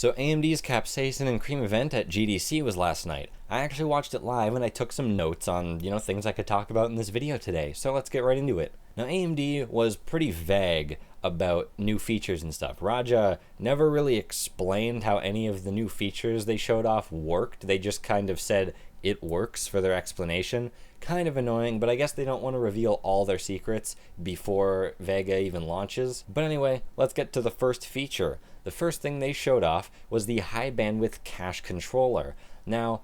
So AMD's Capsaicin and Cream event at GDC was last night. I actually watched it live and I took some notes on, things I could talk about in this video today. So let's get right into it. Now AMD was pretty vague about new features and stuff. Raja never really explained how any of the new features they showed off worked. They just kind of said it works for their explanation. Kind of annoying, but I guess they don't want to reveal all their secrets before VEGA even launches. But anyway, let's get to the first feature. The first thing they showed off was the high bandwidth cache controller. Now,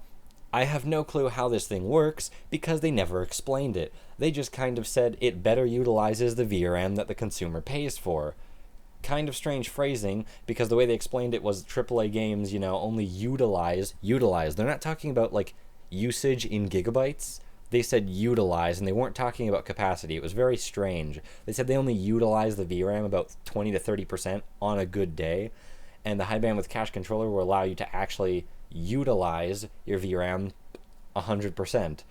I have no clue how this thing works because they never explained it. They just kind of said it better utilizes the VRAM that the consumer pays for. Kind of strange phrasing because the way they explained it was AAA games, only utilize. They're not talking about like usage in gigabytes. They said utilize, and they weren't talking about capacity. It was very strange. They said they only utilize the VRAM about 20 to 30% on a good day, and the high bandwidth cache controller will allow you to actually utilize your VRAM 100%.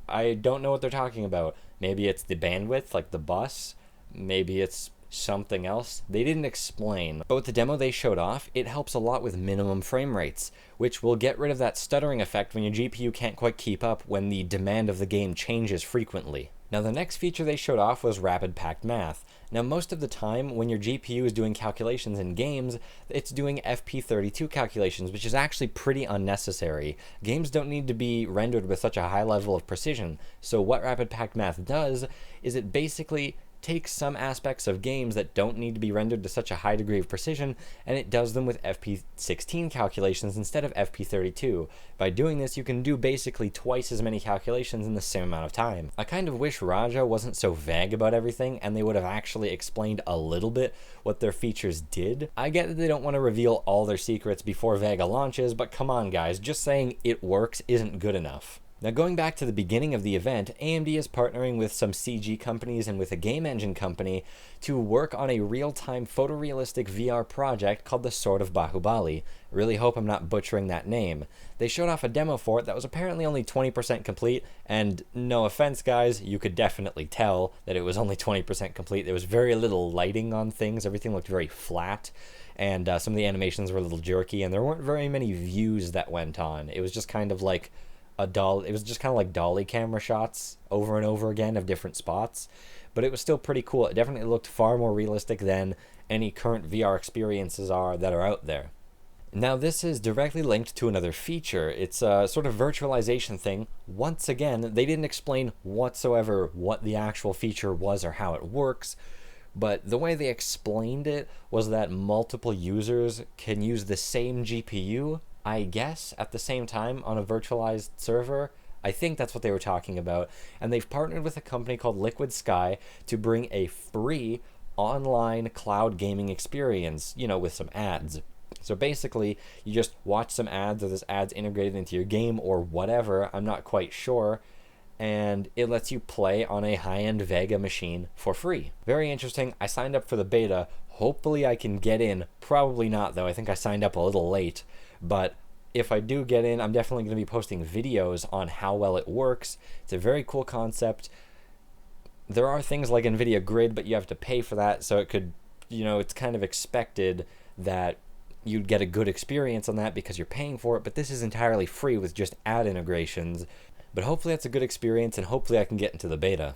I don't know what they're talking about. Maybe it's the bandwidth, like the bus. Maybe it's something else. They didn't explain. But with the demo they showed off, it helps a lot with minimum frame rates, which will get rid of that stuttering effect when your GPU can't quite keep up when the demand of the game changes frequently. Now the next feature they showed off was rapid packed math. Now most of the time when your GPU is doing calculations in games, it's doing FP32 calculations, which is actually pretty unnecessary. Games don't need to be rendered with such a high level of precision. So what rapid packed math does is it basically takes some aspects of games that don't need to be rendered to such a high degree of precision, and it does them with FP16 calculations instead of FP32. By doing this, you can do basically twice as many calculations in the same amount of time. I kind of wish Raja wasn't so vague about everything, and they would have actually explained a little bit what their features did. I get that they don't want to reveal all their secrets before VEGA launches, but come on guys, just saying it works isn't good enough. Now going back to the beginning of the event, AMD is partnering with some CG companies and with a game engine company to work on a real-time photorealistic VR project called the Sword of Bahubali. Really hope I'm not butchering that name. They showed off a demo for it that was apparently only 20% complete, and no offense guys, you could definitely tell that it was only 20% complete. There was very little lighting on things, everything looked very flat, and some of the animations were a little jerky, and there weren't very many views that went on. It was just kind of like it was just kind of like dolly camera shots over and over again of different spots, but it was still pretty cool. It definitely looked far more realistic than any current VR experiences that are out there. Now this is directly linked to another feature. It's a sort of virtualization thing. Once again, they didn't explain whatsoever what the actual feature was or how it works, but the way they explained it was that multiple users can use the same GPU, I guess, at the same time on a virtualized server. I think that's what they were talking about. And they've partnered with a company called Liquid Sky to bring a free online cloud gaming experience, with some ads. So basically, you just watch some ads, or there's ads integrated into your game or whatever, I'm not quite sure, and it lets you play on a high-end VEGA machine for free. Very interesting. I signed up for the beta. Hopefully I can get in. Probably not, though. I think I signed up a little late. But if I do get in, I'm definitely going to be posting videos on how well it works. It's a very cool concept. There are things like NVIDIA Grid, but you have to pay for that, so it could, it's kind of expected that you'd get a good experience on that because you're paying for it, but this is entirely free with just ad integrations. But hopefully that's a good experience, and hopefully I can get into the beta.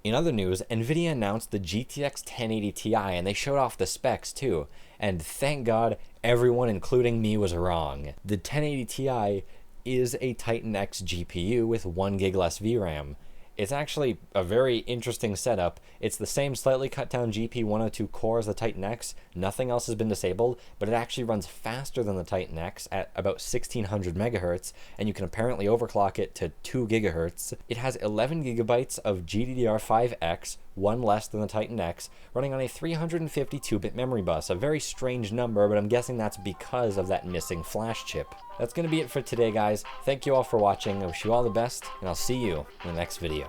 In other news, NVIDIA announced the GTX 1080 Ti, and they showed off the specs too. And thank God, everyone, including me, was wrong. The 1080 Ti is a Titan X GPU with 1 gig less VRAM. It's actually a very interesting setup. It's the same slightly cut down GP102 core as the Titan X. Nothing else has been disabled, but it actually runs faster than the Titan X at about 1600 megahertz, and you can apparently overclock it to 2 gigahertz. It has 11 gigabytes of GDDR5X, one less than the Titan X, running on a 352-bit memory bus. A very strange number, but I'm guessing that's because of that missing flash chip. That's going to be it for today, guys. Thank you all for watching. I wish you all the best, and I'll see you in the next video.